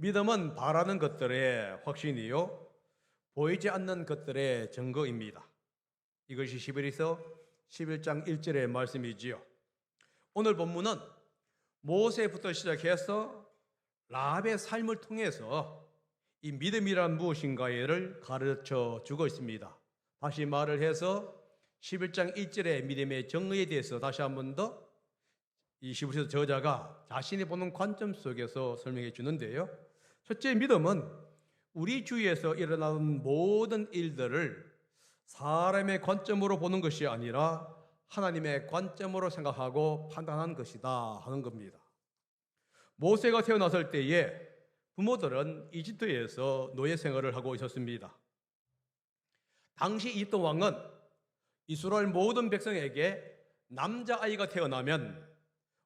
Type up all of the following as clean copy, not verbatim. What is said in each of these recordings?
믿음은 바라는 것들의 확신이요, 보이지 않는 것들의 증거입니다. 이것이 히브리서 11장 1절의 말씀이지요. 오늘 본문은 모세부터 시작해서 라합의 삶을 통해서 이 믿음이란 무엇인가를 가르쳐 주고 있습니다. 다시 말을 해서 11장 1절의 믿음의 정의에 대해서 다시 한 번 더 이 히브리서 저자가 자신이 보는 관점 속에서 설명해 주는데요. 첫째, 믿음은 우리 주위에서 일어나는 모든 일들을 사람의 관점으로 보는 것이 아니라 하나님의 관점으로 생각하고 판단하는 것이다 하는 겁니다. 모세가 태어났을 때에 부모들은 이집트에서 노예 생활을 하고 있었습니다. 당시 이집트 왕은 이스라엘 모든 백성에게 남자아이가 태어나면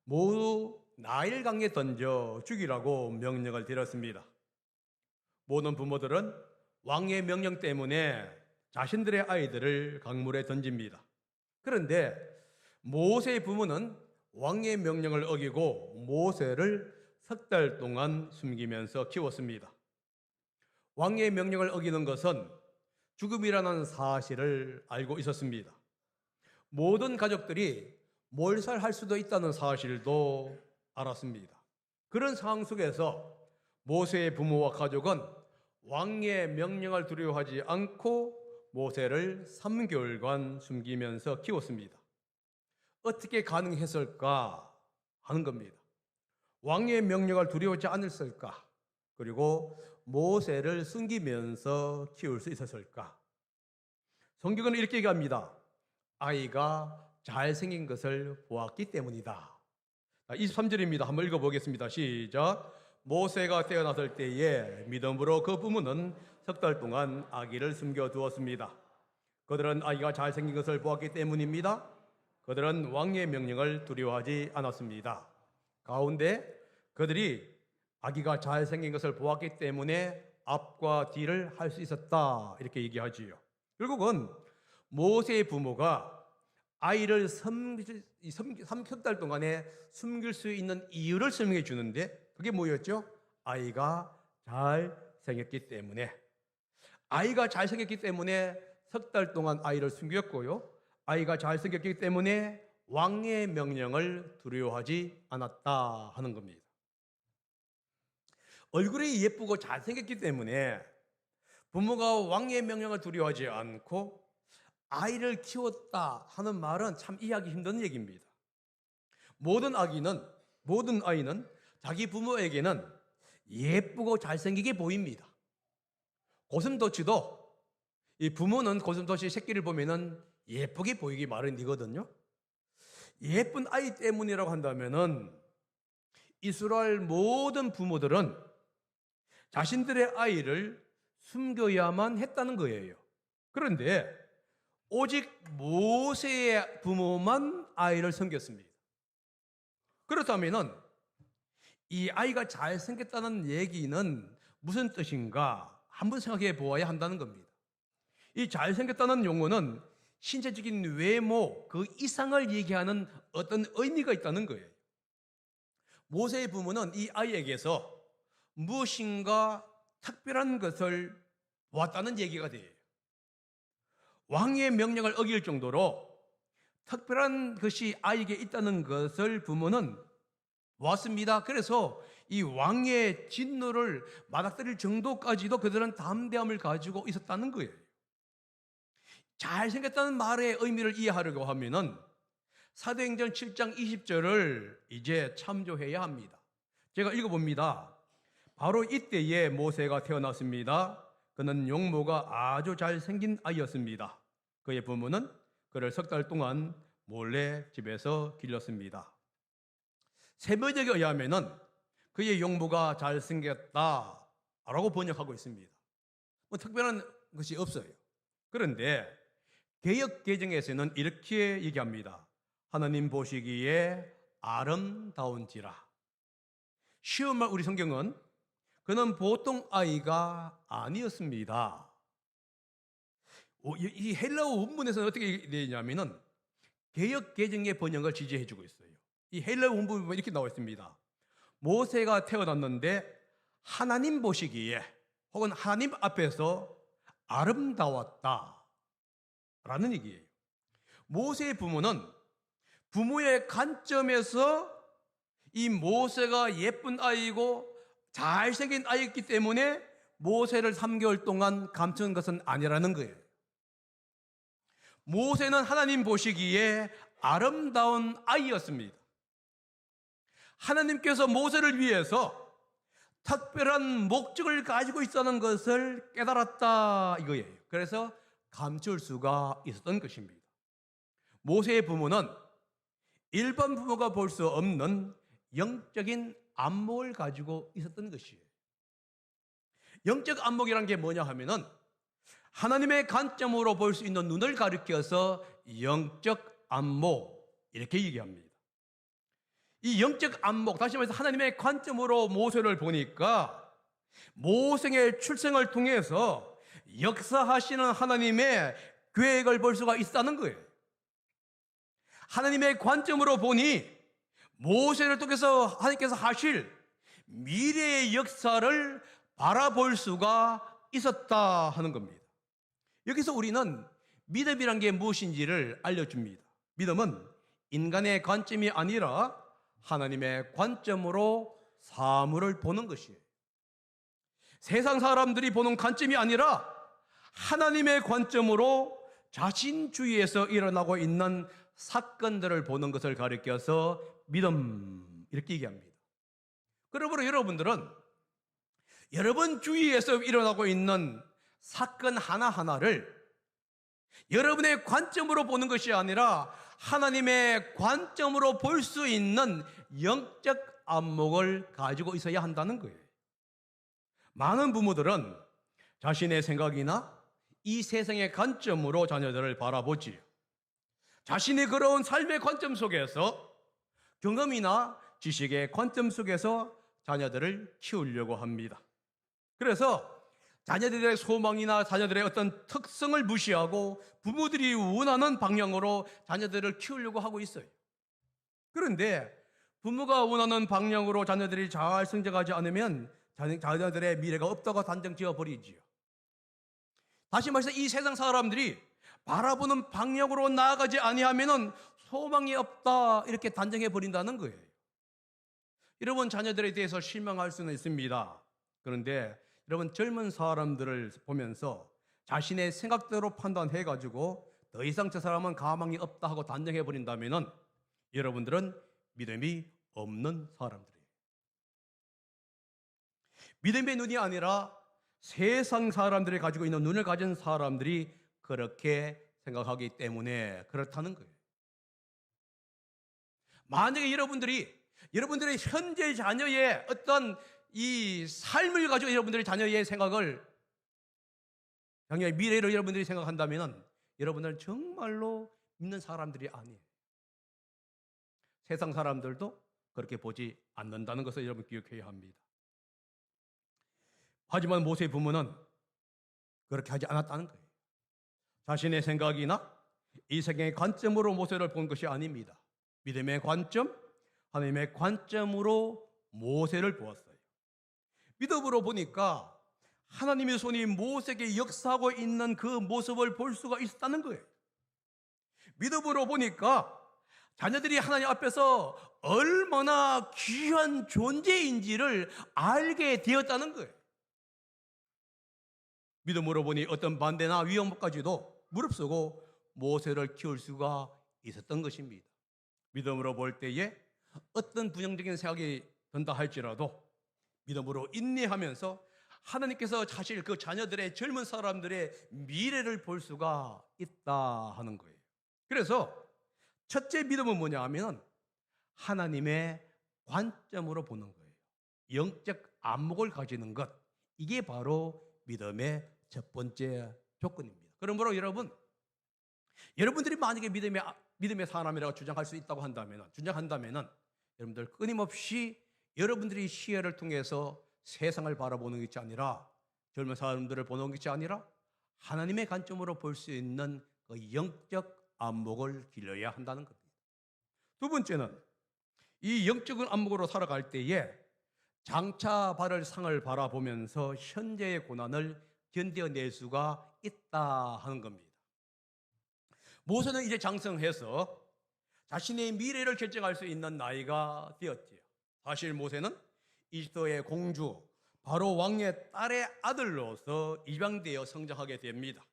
모두 나일강에 던져 죽이라고 명령을 드렸습니다. 모든 부모들은 왕의 명령 때문에 자신들의 아이들을 강물에 던집니다. 그런데 모세의 부모는 왕의 명령을 어기고 모세를 3달 동안 숨기면서 키웠습니다. 왕의 명령을 어기는 것은 죽음이라는 사실을 알고 있었습니다. 모든 가족들이 몰살할 수도 있다는 사실도 알았습니다. 그런 상황 속에서 모세의 부모와 가족은 왕의 명령을 두려워하지 않고 모세를 3개월간 숨기면서 키웠습니다. 어떻게 가능했을까 하는 겁니다. 왕의 명령을 두려워하지 않았을까? 그리고 모세를 숨기면서 키울 수 있었을까? 성경은 이렇게 얘기합니다. 아이가 잘생긴 것을 보았기 때문이다. 23절입니다. 한번 읽어보겠습니다. 시작. 모세가 태어났을 때에 믿음으로 그 부모는 3달 동안 아기를 숨겨두었습니다. 그들은 아기가 잘생긴 것을 보았기 때문입니다. 그들은 왕의 명령을 두려워하지 않았습니다. 가운데 그들이 아기가 잘생긴 것을 보았기 때문에 앞과 뒤를 할 수 있었다 이렇게 얘기하지요. 결국은 모세의 부모가 아이를 3달 동안에 숨길 수 있는 이유를 설명해 주는데 그게 뭐였죠? 아이가 잘생겼기 때문에. 아이가 잘생겼기 때문에 3달 동안 아이를 숨겼고요. 아이가 잘생겼기 때문에 왕의 명령을 두려워하지 않았다 하는 겁니다. 얼굴이 예쁘고 잘생겼기 때문에 부모가 왕의 명령을 두려워하지 않고 아이를 키웠다 하는 말은 참 이해하기 힘든 얘기입니다. 모든 아이는 자기 부모에게는 예쁘고 잘생기게 보입니다. 고슴도치도 이 부모는 고슴도치 새끼를 보면은 예쁘게 보이기 마련이거든요. 예쁜 아이 때문이라고 한다면은 이스라엘 모든 부모들은 자신들의 아이를 숨겨야만 했다는 거예요. 그런데 오직 모세의 부모만 아이를 숨겼습니다. 그렇다면은 이 아이가 잘생겼다는 얘기는 무슨 뜻인가 한번 생각해 보아야 한다는 겁니다. 이 잘생겼다는 용어는 신체적인 외모, 그 이상을 얘기하는 어떤 의미가 있다는 거예요. 모세의 부모는 이 아이에게서 무엇인가 특별한 것을 보았다는 얘기가 돼요. 왕의 명령을 어길 정도로 특별한 것이 아이에게 있다는 것을 부모는 보았습니다. 그래서 이 왕의 진노를 맞아들일 정도까지도 그들은 담대함을 가지고 있었다는 거예요. 잘생겼다는 말의 의미를 이해하려고 하면은 사도행전 7장 20절을 이제 참조해야 합니다. 제가 읽어봅니다. 바로 이때에 모세가 태어났습니다. 그는 용모가 아주 잘생긴 아이였습니다. 그의 부모는 그를 3달 동안 몰래 집에서 길렀습니다. 세번역에 의하면은 그의 용모가 잘생겼다라고 번역하고 있습니다. 뭐 특별한 것이 없어요. 그런데 개역 개정에서는 이렇게 얘기합니다. 하나님 보시기에 아름다운지라. 쉬운 말 우리 성경은 그는 보통 아이가 아니었습니다. 이 헬라어 원문에서는 어떻게 되냐면은 개역 개정의 번역을 지지해주고 있어요. 이 헬라어 원문에 이렇게 나와 있습니다. 모세가 태어났는데 하나님 보시기에 혹은 하나님 앞에서 아름다웠다라는 얘기예요. 모세의 부모는 부모의 관점에서 이 모세가 예쁜 아이고 잘생긴 아이였기 때문에 모세를 3개월 동안 감춘 것은 아니라는 거예요. 모세는 하나님 보시기에 아름다운 아이였습니다. 하나님께서 모세를 위해서 특별한 목적을 가지고 있다는 것을 깨달았다 이거예요. 그래서 감출 수가 있었던 것입니다. 모세의 부모는 일반 부모가 볼 수 없는 영적인 안목을 가지고 있었던 것이에요. 영적 안목이란 게 뭐냐 하면은 하나님의 관점으로 볼 수 있는 눈을 가리켜서 영적 안목 이렇게 얘기합니다. 이 영적 안목, 다시 말해서 하나님의 관점으로 모세를 보니까 모세의 출생을 통해서 역사하시는 하나님의 계획을 볼 수가 있다는 거예요. 하나님의 관점으로 보니 모세를 통해서 하나님께서 하실 미래의 역사를 바라볼 수가 있었다 하는 겁니다. 여기서 우리는 믿음이란 게 무엇인지를 알려줍니다. 믿음은 인간의 관점이 아니라 하나님의 관점으로 사물을 보는 것이에요. 세상 사람들이 보는 관점이 아니라 하나님의 관점으로 자신 주위에서 일어나고 있는 사건들을 보는 것을 가리켜서 믿음 이렇게 얘기합니다. 그러므로 여러분들은 여러분 주위에서 일어나고 있는 사건 하나하나를 여러분의 관점으로 보는 것이 아니라 하나님의 관점으로 볼 수 있는 영적 안목을 가지고 있어야 한다는 거예요. 많은 부모들은 자신의 생각이나 이 세상의 관점으로 자녀들을 바라보지요. 자신이 걸어온 삶의 관점 속에서 경험이나 지식의 관점 속에서 자녀들을 키우려고 합니다. 그래서 자녀들의 소망이나 자녀들의 어떤 특성을 무시하고 부모들이 원하는 방향으로 자녀들을 키우려고 하고 있어요. 그런데 부모가 원하는 방향으로 자녀들이 잘 성장하지 않으면 자녀들의 미래가 없다고 단정 지어버리지요. 다시 말해서 이 세상 사람들이 바라보는 방향으로 나아가지 아니하면 소망이 없다 이렇게 단정해 버린다는 거예요. 여러분 자녀들에 대해서 실망할 수는 있습니다. 그런데 여러분 젊은 사람들을 보면서 자신의 생각대로 판단해가지고 더 이상 저 사람은 가망이 없다 하고 단정해 버린다면 여러분들은 믿음이 없는 사람들이에요. 믿음의 눈이 아니라 세상 사람들이 가지고 있는 눈을 가진 사람들이 그렇게 생각하기 때문에 그렇다는 거예요. 만약에 여러분들의 현재 자녀의 어떤 이 삶을 가지고 여러분들의 자녀의 생각을 자녀의 미래를 여러분들이 생각한다면 여러분들은 정말로 믿는 사람들이 아니에요. 세상 사람들도 그렇게 보지 않는다는 것을 여러분 기억해야 합니다. 하지만 모세의 부모는 그렇게 하지 않았다는 거예요. 자신의 생각이나 이 세상의 관점으로 모세를 본 것이 아닙니다. 믿음의 관점, 하나님의 관점으로 모세를 보았어요. 믿음으로 보니까 하나님의 손이 모세에게 역사하고 있는 그 모습을 볼 수가 있었다는 거예요. 믿음으로 보니까 자녀들이 하나님 앞에서 얼마나 귀한 존재인지를 알게 되었다는 거예요. 믿음으로 보니 어떤 반대나 위험까지도 무릅쓰고 모세를 키울 수가 있었던 것입니다. 믿음으로 볼 때에 어떤 부정적인 생각이 든다 할지라도 믿음으로 인내하면서 하나님께서 사실 그 자녀들의 젊은 사람들의 미래를 볼 수가 있다 하는 거예요. 그래서 첫째 믿음은 뭐냐 하면 하나님의 관점으로 보는 거예요. 영적 안목을 가지는 것, 이게 바로 믿음의 첫 번째 조건입니다. 그러므로 여러분들이 만약에 믿음의 사람이라고 주장할 수 있다고 주장한다면 여러분들 끊임없이 여러분들이 시야를 통해서 세상을 바라보는 것이 아니라 젊은 사람들을 보는 것이 아니라 하나님의 관점으로 볼 수 있는 그 영적 안목을 길러야 한다는 겁니다. 두 번째는 이 영적 안목으로 살아갈 때에 장차 받을 상을 바라보면서 현재의 고난을 견뎌낼 수가 있다 하는 겁니다. 모세는 이제 장성해서 자신의 미래를 결정할 수 있는 나이가 되었지요. 사실 모세는 이집트의 공주 바로 왕의 딸의 아들로서 입양되어 성장하게 됩니다.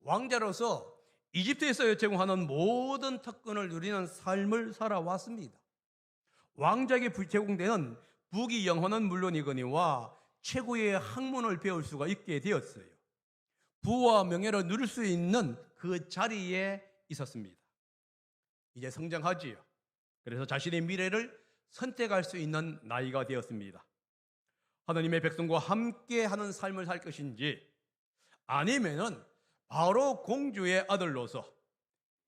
왕자로서 이집트에서 제공하는 모든 특권을 누리는 삶을 살아왔습니다. 왕자에게 제공되는 부귀 영화는 물론이거니와 최고의 학문을 배울 수가 있게 되었어요. 부와 명예를 누릴 수 있는 그 자리에 있었습니다. 이제 성장하지요. 그래서 자신의 미래를 선택할 수 있는 나이가 되었습니다. 하나님의 백성과 함께 하는 삶을 살 것인지, 아니면은 바로 공주의 아들로서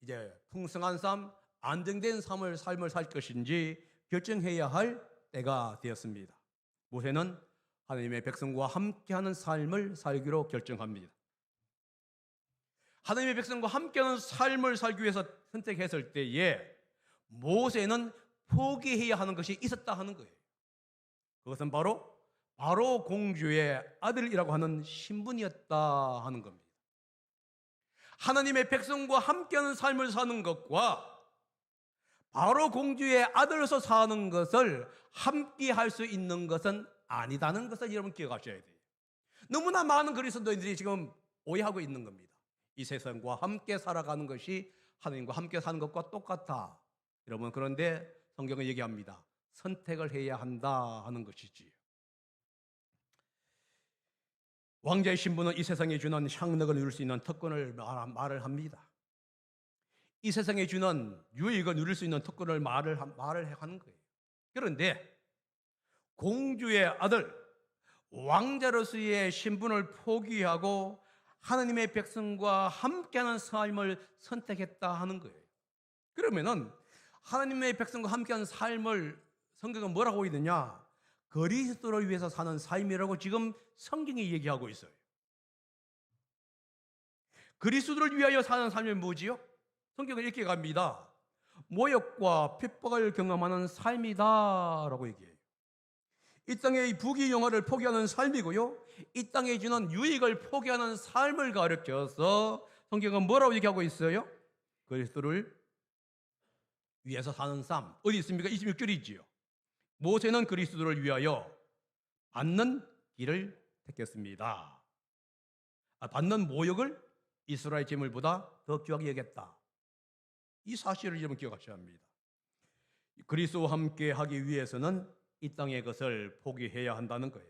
이제 풍성한 삶, 안정된 삶을 살 것인지 결정해야 할 때가 되었습니다. 모세는 하나님의 백성과 함께하는 삶을 살기로 결정합니다. 하나님의 백성과 함께하는 삶을 살기 위해서 선택했을 때에 모세는 포기해야 하는 것이 있었다 하는 거예요. 그것은 바로 공주의 아들이라고 하는 신분이었다 하는 겁니다. 하나님의 백성과 함께하는 삶을 사는 것과 바로 공주의 아들로서 사는 것을 함께 할 수 있는 것은 아니다는 것을 여러분 기억하셔야 돼요. 너무나 많은 그리스도인들이 지금 오해하고 있는 겁니다. 이 세상과 함께 살아가는 것이 하나님과 함께 사는 것과 똑같아. 여러분, 그런데 성경은 얘기합니다. 선택을 해야 한다 하는 것이지요. 왕자의 신분은 이 세상에 주는 향락을 누릴 수 있는 특권을 말을 합니다. 이 세상에 주는 유익을 누릴 수 있는 특권을 말을 하는 거예요. 그런데 공주의 아들, 왕자로서의 신분을 포기하고 하나님의 백성과 함께하는 삶을 선택했다 하는 거예요. 그러면은 하나님의 백성과 함께하는 삶을 성경은 뭐라고 있느냐? 그리스도를 위해서 사는 삶이라고 지금 성경이 얘기하고 있어요. 그리스도를 위하여 사는 삶이 뭐지요? 성경은 이렇게 갑니다. 모욕과 핍박을 경험하는 삶이다라고 얘기해요. 이 땅의 부귀 영화를 포기하는 삶이고요, 이 땅에 주는 유익을 포기하는 삶을 가르쳐서 성경은 뭐라고 얘기하고 있어요? 그리스도를 위해서 사는 삶. 어디 있습니까? 26절이지요. 모세는 그리스도를 위하여 받는 길을 택했습니다. 받는 모욕을 이스라엘 재물보다 더 귀하게 여겼다. 이 사실을 여러분 기억하셔야 합니다. 그리스도와 함께 하기 위해서는 이 땅의 것을 포기해야 한다는 거예요.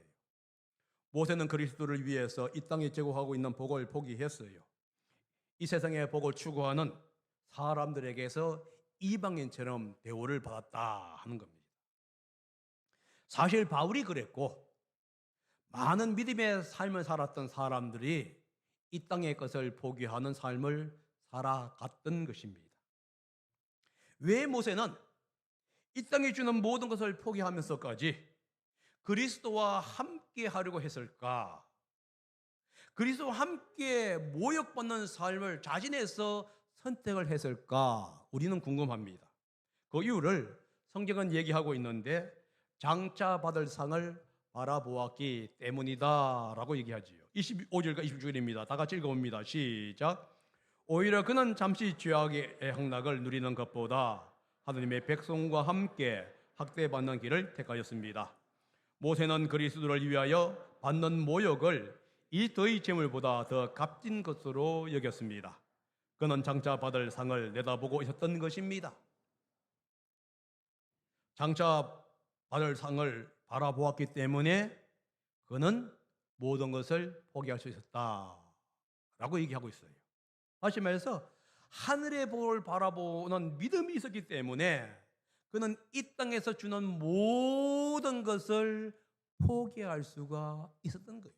모세는 그리스도를 위해서 이 땅에 제공하고 있는 복을 포기했어요. 이 세상의 복을 추구하는 사람들에게서 이방인처럼 대우를 받았다 하는 겁니다. 사실 바울이 그랬고, 많은 믿음의 삶을 살았던 사람들이 이 땅의 것을 포기하는 삶을 살아갔던 것입니다. 왜 모세는 이 땅에 주는 모든 것을 포기하면서까지 그리스도와 함께 하려고 했을까? 그리스도와 함께 모욕받는 삶을 자진해서 선택을 했을까? 우리는 궁금합니다. 그 이유를 성경은 얘기하고 있는데, 장차 받을 상을 바라보았기 때문이다 라고 얘기하지요. 25절과 26절입니다. 다 같이 읽어봅니다. 시작. 오히려 그는 잠시 죄악의 향락을 누리는 것보다 하나님의 백성과 함께 학대받는 길을 택하였습니다. 모세는 그리스도를 위하여 받는 모욕을 이 더의 재물보다 더 값진 것으로 여겼습니다. 그는 장차 받을 상을 내다보고 있었던 것입니다. 장차 받을 상을 바라보았기 때문에 그는 모든 것을 포기할 수 있었다라고 얘기하고 있어요. 다시 말해서 하늘의 복을 바라보는 믿음이 있었기 때문에 그는 이 땅에서 주는 모든 것을 포기할 수가 있었던 거예요.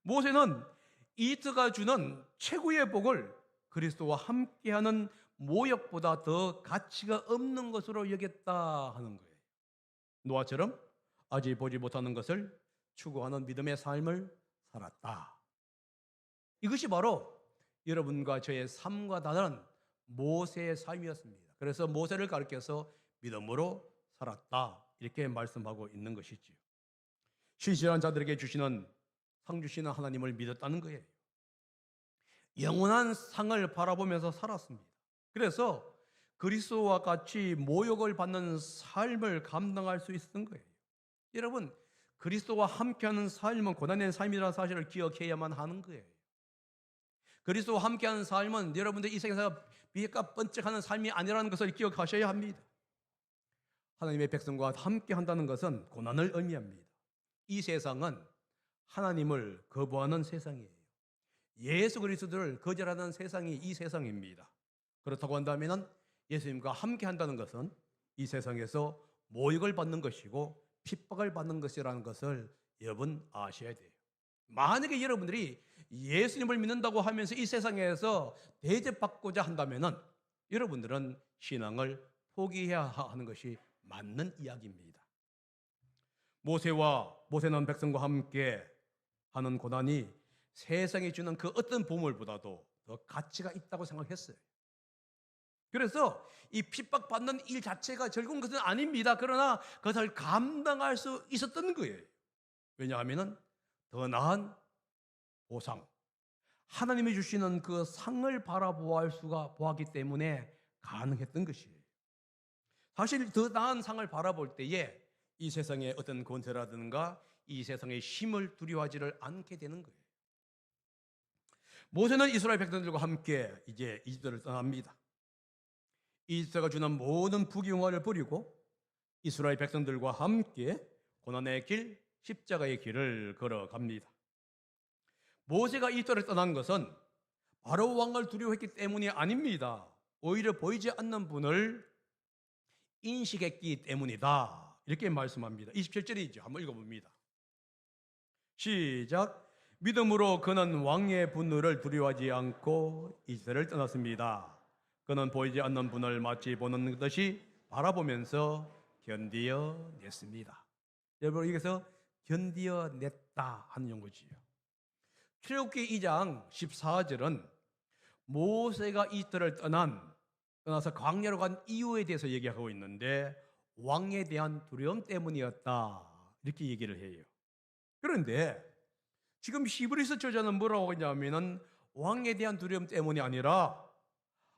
모세는 이집트가 주는 최고의 복을 그리스도와 함께하는 모욕보다 더 가치가 없는 것으로 여겼다 하는 거예요. 노아처럼 아직 보지 못하는 것을 추구하는 믿음의 삶을 살았다. 이것이 바로 여러분과 저의 삶과 다른 모세의 삶이었습니다. 그래서 모세를 가리켜서 믿음으로 살았다 이렇게 말씀하고 있는 것이지요. 신실한 자들에게 주시는 상 주시는 하나님을 믿었다는 거예요. 영원한 상을 바라보면서 살았습니다. 그래서 그리스도와 같이 모욕을 받는 삶을 감당할 수 있었던 거예요. 여러분, 그리스도와 함께하는 삶은 고난의 삶이라는 사실을 기억해야만 하는 거예요. 그리스도와 함께하는 삶은 여러분들 이 세상에서 빛과 번쩍하는 삶이 아니라는 것을 기억하셔야 합니다. 하나님의 백성과 함께한다는 것은 고난을 의미합니다. 이 세상은 하나님을 거부하는 세상이에요. 예수 그리스도를 거절하는 세상이 이 세상입니다. 그렇다고 한다면 예수님과 함께한다는 것은 이 세상에서 모욕을 받는 것이고 핍박을 받는 것이라는 것을 여러분 아셔야 돼요. 만약에 여러분들이 예수님을 믿는다고 하면서 이 세상에서 대접받고자 한다면 여러분들은 신앙을 포기해야 하는 것이 맞는 이야기입니다. 모세는 백성과 함께 하는 고난이 세상에 주는 그 어떤 보물보다도 더 가치가 있다고 생각했어요. 그래서 이 핍박받는 일 자체가 즐거운 것은 아닙니다. 그러나 그것을 감당할 수 있었던 거예요. 왜냐하면 더 나은 보상, 하나님이 주시는 그 상을 보았기 때문에 가능했던 것이에요. 사실 더 나은 상을 바라볼 때에 이 세상의 어떤 권세라든가 이 세상의 힘을 두려워하지를 않게 되는 거예요. 모세는 이스라엘 백성들과 함께 이제 이집트를 떠납니다. 이집트가 주는 모든 부귀영화를 버리고 이스라엘 백성들과 함께 고난의 길, 십자가의 길을 걸어갑니다. 모세가 이집트를 떠난 것은 바로 왕을 두려워했기 때문이 아닙니다. 오히려 보이지 않는 분을 인식했기 때문이다. 이렇게 말씀합니다. 27절이죠. 한번 읽어봅니다. 시작. 믿음으로 그는 왕의 분노를 두려워하지 않고 이스라엘을 떠났습니다. 그는 보이지 않는 분을 마치 보는 듯이 바라보면서 견디어냈습니다. 여러분, 여기서 견디어냈다 하는 용어지요. 출애굽기 2장 14절은 모세가 이집트를 떠나서 광야로 간 이유에 대해서 얘기하고 있는데 왕에 대한 두려움 때문이었다 이렇게 얘기를 해요. 그런데 지금 히브리서 저자는 뭐라고 하냐면은 왕에 대한 두려움 때문이 아니라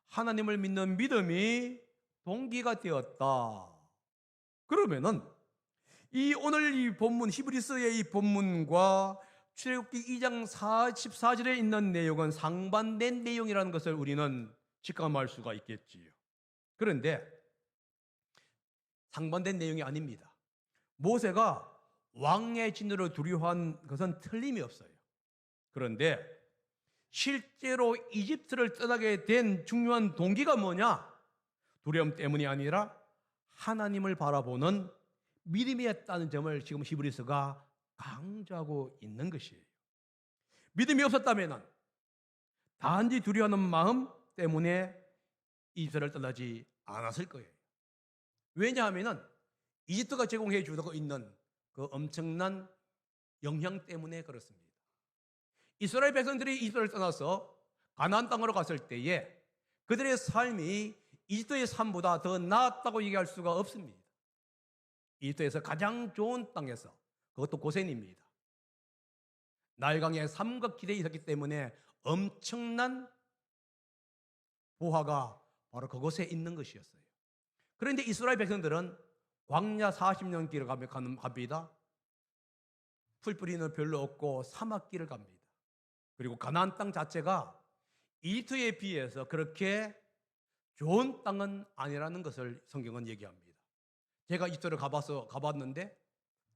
하나님을 믿는 믿음이 동기가 되었다. 그러면은 오늘 이 본문 히브리서의 이 본문과 출애굽기 2장 14절에 있는 내용은 상반된 내용이라는 것을 우리는 직감할 수가 있겠지요. 그런데 상반된 내용이 아닙니다. 모세가 왕의 진노를 두려워한 것은 틀림이 없어요. 그런데 실제로 이집트를 떠나게 된 중요한 동기가 뭐냐? 두려움 때문이 아니라 하나님을 바라보는 믿음이었다는 점을 지금 히브리서가 강조하고 있는 것이에요. 믿음이 없었다면 단지 두려워하는 마음 때문에 이집트를 떠나지 않았을 거예요. 왜냐하면 이집트가 제공해 주고 있는 그 엄청난 영향 때문에 그렇습니다. 이스라엘 백성들이 이집트를 떠나서 가나안 땅으로 갔을 때에 그들의 삶이 이집트의 삶보다 더 나았다고 얘기할 수가 없습니다. 이집트에서 가장 좋은 땅에서, 그것도 고센입니다. 나일강의 삼각기대에 있었기 때문에 엄청난 보화가 바로 그곳에 있는 것이었어요. 그런데 이스라엘 백성들은 광야 40년 길을 갑니다. 풀뿌리는 별로 없고 사막길을 갑니다. 그리고 가나안 땅 자체가 이집트에 비해서 그렇게 좋은 땅은 아니라는 것을 성경은 얘기합니다. 제가 이집트를 가봤는데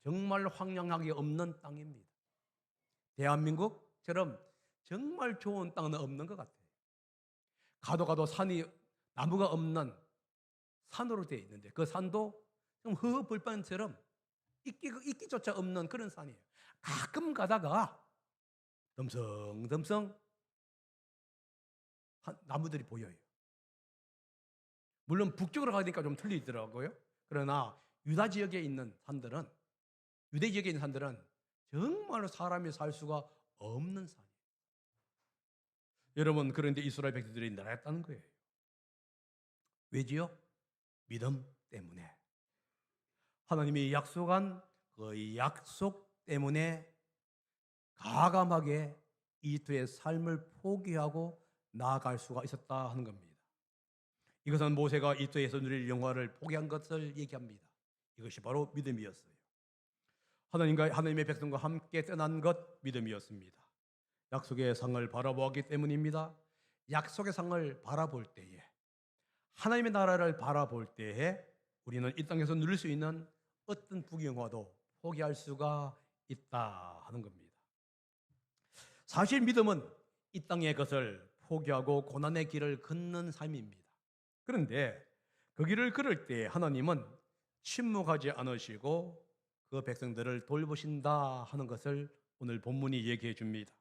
정말 황량하게 없는 땅입니다. 대한민국처럼 정말 좋은 땅은 없는 것 같아요. 가도 산이 나무가 없는 산으로 되어 있는데 그 산도 좀 허허벌판처럼 이끼조차 없는 그런 산이에요. 가끔 가다가 덤성덤성 나무들이 보여요. 물론 북쪽으로 가니까 좀 틀리더라고요. 그러나 유대 지역에 있는 산들은 정말로 사람이 살 수가 없는 산이에요. 여러분, 그런데 이스라엘 백성들이 나라했다는 거예요. 왜지요? 믿음 때문에. 하나님이 약속한 그 약속 때문에 가감하게 이집트의 삶을 포기하고 나아갈 수가 있었다 하는 겁니다. 이것은 모세가 이집트에서 누릴 영화를 포기한 것을 얘기합니다. 이것이 바로 믿음이었어요. 하나님과 하나님의 백성과 함께 떠난 것 믿음이었습니다. 약속의 상을 바라보았기 때문입니다. 약속의 상을 바라볼 때에, 하나님의 나라를 바라볼 때에 우리는 이 땅에서 누릴 수 있는 어떤 부경화도 포기할 수가 있다 하는 겁니다. 사실 믿음은 이 땅의 것을 포기하고 고난의 길을 걷는 삶입니다. 그런데 그 길을 걸을 때 하나님은 침묵하지 않으시고 그 백성들을 돌보신다 하는 것을 오늘 본문이 얘기해 줍니다.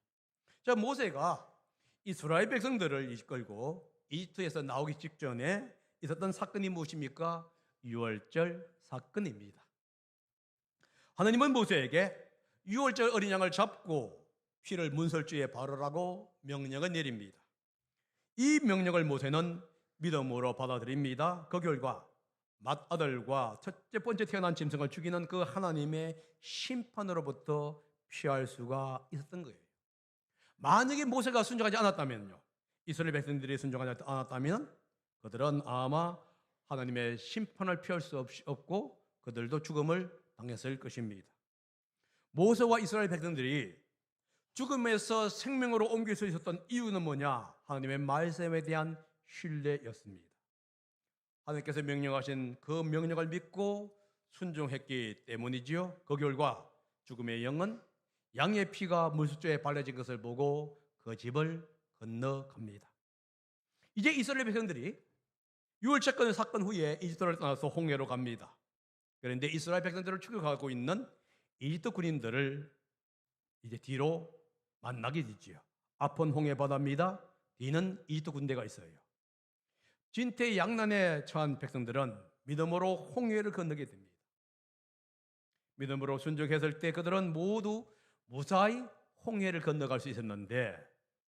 자, 모세가 이스라엘 백성들을 이끌고 이집트에서 나오기 직전에 있었던 사건이 무엇입니까? 유월절 사건입니다. 하나님은 모세에게 유월절 어린 양을 잡고 피를 문설주에 바르라고 명령을 내립니다. 이 명령을 모세는 믿음으로 받아들입니다. 그 결과 맏아들과 첫째 번째 태어난 짐승을 죽이는 그 하나님의 심판으로부터 피할 수가 있었던 거예요. 만약에 모세가 순종하지 않았다면요, 이스라엘 백성들이 순종하지 않았다면 그들은 아마 하나님의 심판을 피할 수 없고 그들도 죽음을 당했을 것입니다. 모세와 이스라엘 백성들이 죽음에서 생명으로 옮길 수 있었던 이유는 뭐냐? 하나님의 말씀에 대한 신뢰였습니다. 하나님께서 명령하신 그 명령을 믿고 순종했기 때문이지요. 그 결과 죽음의 영은 양의 피가 물수조에 발라진 것을 보고 그 집을 건너갑니다. 이제 이스라엘 백성들이 유월절 사건 후에 이집트를 떠나서 홍해로 갑니다. 그런데 이스라엘 백성들을 추격하고 있는 이집트 군인들을 이제 뒤로 만나게 되지요. 앞은 홍해 바다입니다. 뒤는 이집트 군대가 있어요. 진퇴양난에 처한 백성들은 믿음으로 홍해를 건너게 됩니다. 믿음으로 순종했을 때 그들은 모두 무사히 홍해를 건너갈 수 있었는데,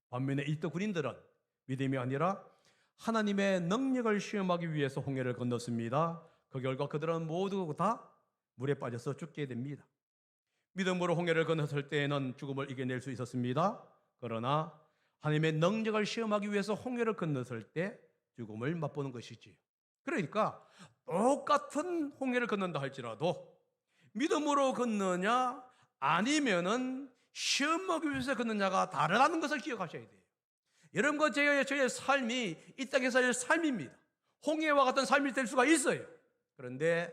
반면에 이집트 군인들은 믿음이 아니라 하나님의 능력을 시험하기 위해서 홍해를 건넜습니다. 그 결과 그들은 모두 다 물에 빠져서 죽게 됩니다. 믿음으로 홍해를 건넜을 때에는 죽음을 이겨낼 수 있었습니다. 그러나 하나님의 능력을 시험하기 위해서 홍해를 건넜을 때 죽음을 맛보는 것이지요. 그러니까 똑같은 홍해를 건넌다 할지라도 믿음으로 건너냐 아니면은 시험하기 위해서 건너냐가 다르다는 것을 기억하셔야 돼요. 여러분과 저의 삶이 이 땅에서의 삶입니다. 홍해와 같은 삶이 될 수가 있어요. 그런데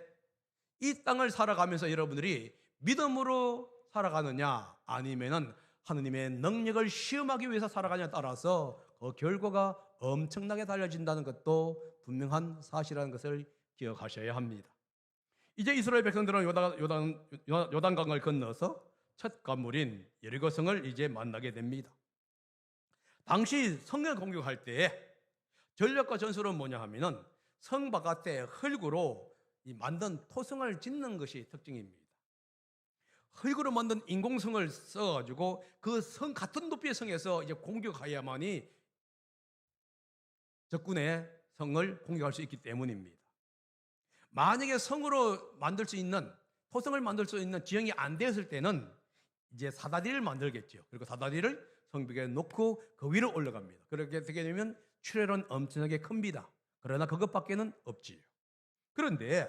이 땅을 살아가면서 여러분들이 믿음으로 살아가느냐 아니면은 하나님의 능력을 시험하기 위해서 살아가냐에 따라서 그 결과가 엄청나게 달라진다는 것도 분명한 사실이라는 것을 기억하셔야 합니다. 이제 이스라엘 백성들은 요단강을 건너서 첫 관물인 여리고성을 이제 만나게 됩니다. 당시 성을 공격할 때에 전략과 전술은 뭐냐 하면은 성 바깥에 흙으로 만든 토성을 짓는 것이 특징입니다. 흙으로 만든 인공성을 써가지고 그 성 같은 높이의 성에서 이제 공격해야만이 적군의 성을 공격할 수 있기 때문입니다. 만약에 성으로 만들 수 있는 토성을 만들 수 있는 지형이 안 되었을 때는 이제 사다리를 만들겠죠. 그리고 사다리를 성벽에 놓고 그 위로 올라갑니다. 그렇게 되게 되면 출혈은 엄청나게 큽니다. 그러나 그것밖에는 없지요. 그런데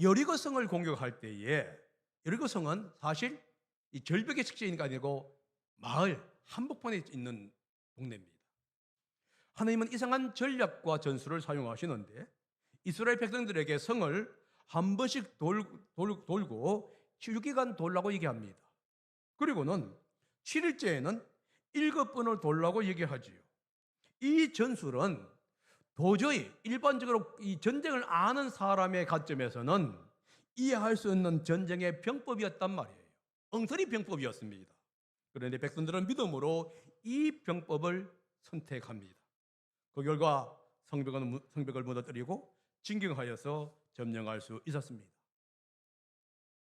여리고성을 공격할 때에 여리고성은 사실 이 절벽의 측지가 아니고 마을 한복판에 있는 동네입니다. 하나님은 이상한 전략과 전술을 사용하시는데 이스라엘 백성들에게 성을 한 번씩 돌고 7일간 돌라고 얘기합니다. 그리고는 7일째에는 7번을 돌라고 얘기하지요. 이 전술은 도저히 일반적으로 이 전쟁을 아는 사람의 관점에서는 이해할 수 없는 전쟁의 병법이었단 말이에요. 엉터리 병법이었습니다. 그런데 백성들은 믿음으로 이 병법을 선택합니다. 그 결과 성벽을 무너뜨리고 진경하여서 점령할 수 있었습니다.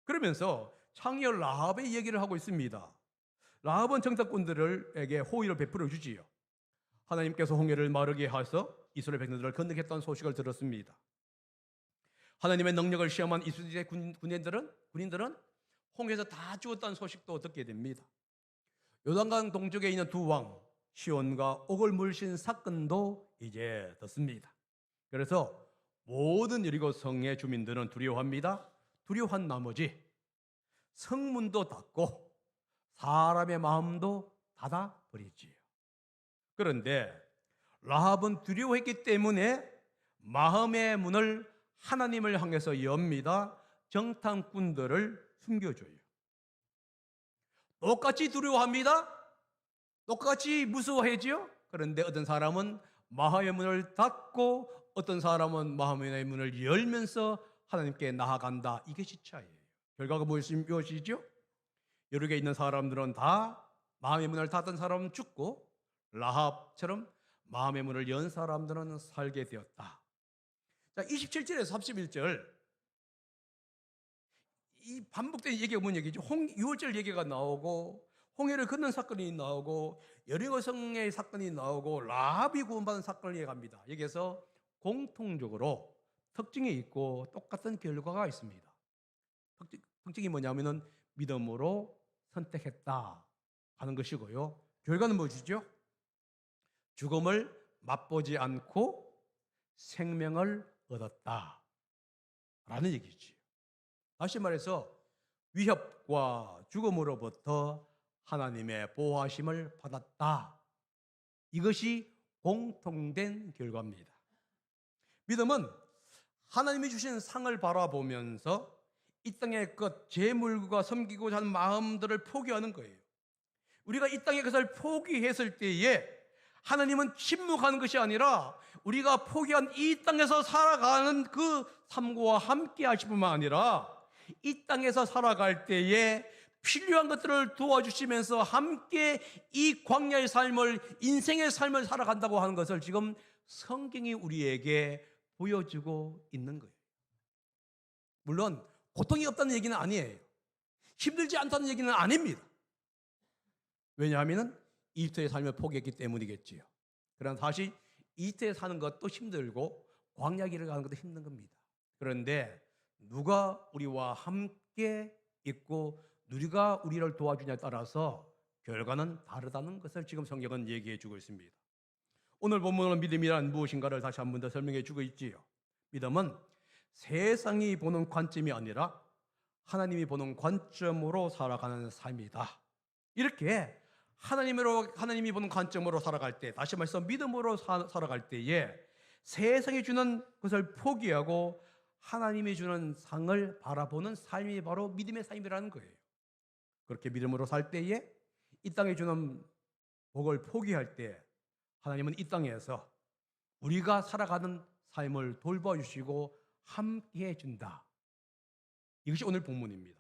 그러면서 창녀 라합의 얘기를 하고 있습니다. 라합은 정탐꾼들에게 호의를 베풀어 주지요. 하나님께서 홍해를 마르게 하셔서 이스라엘 백성들을 건너겠다는 소식을 들었습니다. 하나님의 능력을 시험한 이스라엘 군인들은 홍해에서 다 죽었다는 소식도 듣게 됩니다. 요단강 동쪽에 있는 두 왕 시온과 옥을 물신 사건도 이제 듣습니다. 그래서 모든 여리고 성의 주민들은 두려워합니다. 두려워한 나머지 성문도 닫고 사람의 마음도 닫아버리지요. 그런데 라합은 두려워했기 때문에 마음의 문을 하나님을 향해서 엽니다. 정탐꾼들을 숨겨줘요. 똑같이 두려워합니다. 똑같이 무서워하지요. 그런데 어떤 사람은 마음의 문을 닫고 어떤 사람은 마음의 문을 열면서 하나님께 나아간다. 이것이 차이예요. 결과가 무엇이죠? 여러 개 있는 사람들은 다 마음의 문을 닫은 사람은 죽고 라합처럼 마음의 문을 연 사람들은 살게 되었다. 자, 27절에서 31절 이 반복된 얘기가 뭔 얘기죠? 6월절 얘기가 나오고 홍해를 건넌 사건이 나오고 여리고 성의 사건이 나오고 라합이 구원받은 사건을 얘기합니다. 여기에서 공통적으로 특징이 있고 똑같은 결과가 있습니다. 특징이 뭐냐면은 믿음으로 선택했다 하는 것이고요. 결과는 무엇이죠? 죽음을 맛보지 않고 생명을 얻었다 라는 얘기지. 다시 말해서 위협과 죽음으로부터 하나님의 보호하심을 받았다. 이것이 공통된 결과입니다. 믿음은 하나님이 주신 상을 바라보면서 이 땅의 것, 재물과 섬기고자 하는 마음들을 포기하는 거예요. 우리가 이 땅의 것을 포기했을 때에 하나님은 침묵하는 것이 아니라 우리가 포기한 이 땅에서 살아가는 그 삶과 함께 하실 뿐만 아니라 이 땅에서 살아갈 때에 필요한 것들을 도와주시면서 함께 이 광야의 삶을, 인생의 삶을 살아간다고 하는 것을 지금 성경이 우리에게 보여주고 있는 거예요. 물론 고통이 없다는 얘기는 아니에요. 힘들지 않다는 얘기는 아닙니다. 왜냐하면 이집트의 삶을 포기했기 때문이겠지요. 그러나 다시 이집트에 사는 것도 힘들고 광야 길을 가는 것도 힘든 겁니다. 그런데 누가 우리와 함께 있고 누가 우리를 도와주냐에 따라서 결과는 다르다는 것을 지금 성경은 얘기해 주고 있습니다. 오늘 본문은 믿음이란 무엇인가를 다시 한 번 더 설명해 주고 있지요. 믿음은 세상이 보는 관점이 아니라 하나님이 보는 관점으로 살아가는 삶이다. 이렇게 하나님이 보는 관점으로 살아갈 때, 다시 말해서 믿음으로 살아갈 때에 세상이 주는 것을 포기하고 하나님이 주는 상을 바라보는 삶이 바로 믿음의 삶이라는 거예요. 그렇게 믿음으로 살 때에 이 땅에 주는 복을 포기할 때 하나님은 이 땅에서 우리가 살아가는 삶을 돌봐주시고 함께해 준다. 이것이 오늘 본문입니다.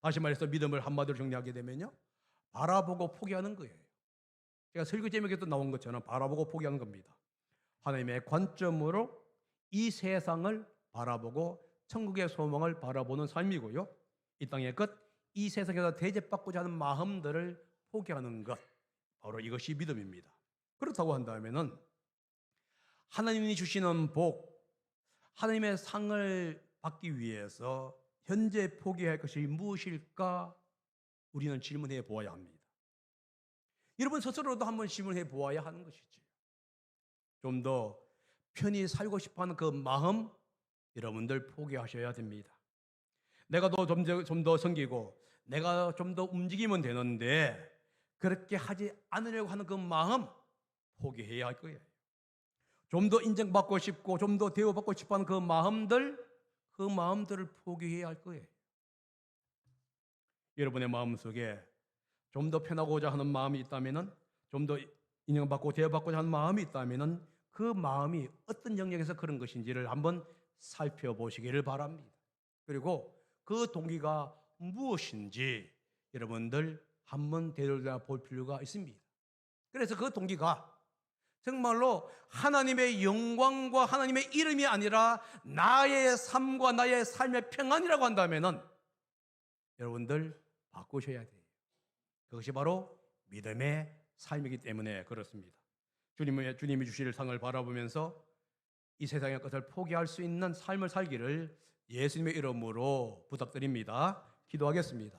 다시 말해서 믿음을 한마디로 정리하게 되면요, 바라보고 포기하는 거예요. 제가 설교 제목에도 나온 것처럼 바라보고 포기하는 겁니다. 하나님의 관점으로 이 세상을 바라보고 천국의 소망을 바라보는 삶이고요, 이 땅의 것, 이 세상에서 대접받고자 하는 마음들을 포기하는 것, 바로 이것이 믿음입니다. 그렇다고 한다면은 하나님이 주시는 복, 하나님의 상을 받기 위해서 현재 포기할 것이 무엇일까? 우리는 질문해 보아야 합니다. 여러분 스스로도 한번 질문해 보아야 하는 것이지. 좀 더 편히 살고 싶어하는 그 마음, 여러분들 포기하셔야 됩니다. 내가 좀 더 섬기고 내가 좀 더 움직이면 되는데 그렇게 하지 않으려고 하는 그 마음 포기해야 할 거예요. 좀 더 인정받고 싶고 좀 더 대우받고 싶어하는 그 마음들을 포기해야 할 거예요. 여러분의 마음속에 좀 더 편하고자 하는 마음이 있다면은, 좀 더 인정받고 대우받고자 하는 마음이 있다면은 그 마음이 어떤 영역에서 그런 것인지를 한번 살펴보시기를 바랍니다. 그리고 그 동기가 무엇인지 여러분들 한번 되돌아볼 필요가 있습니다. 그래서 그 동기가 정말로 하나님의 영광과 하나님의 이름이 아니라 나의 삶과 나의 삶의 평안이라고 한다면은 여러분들 바꾸셔야 돼요. 그것이 바로 믿음의 삶이기 때문에 그렇습니다. 주님이 주실 상을 바라보면서 이 세상의 것을 포기할 수 있는 삶을 살기를 예수님의 이름으로 부탁드립니다. 기도하겠습니다.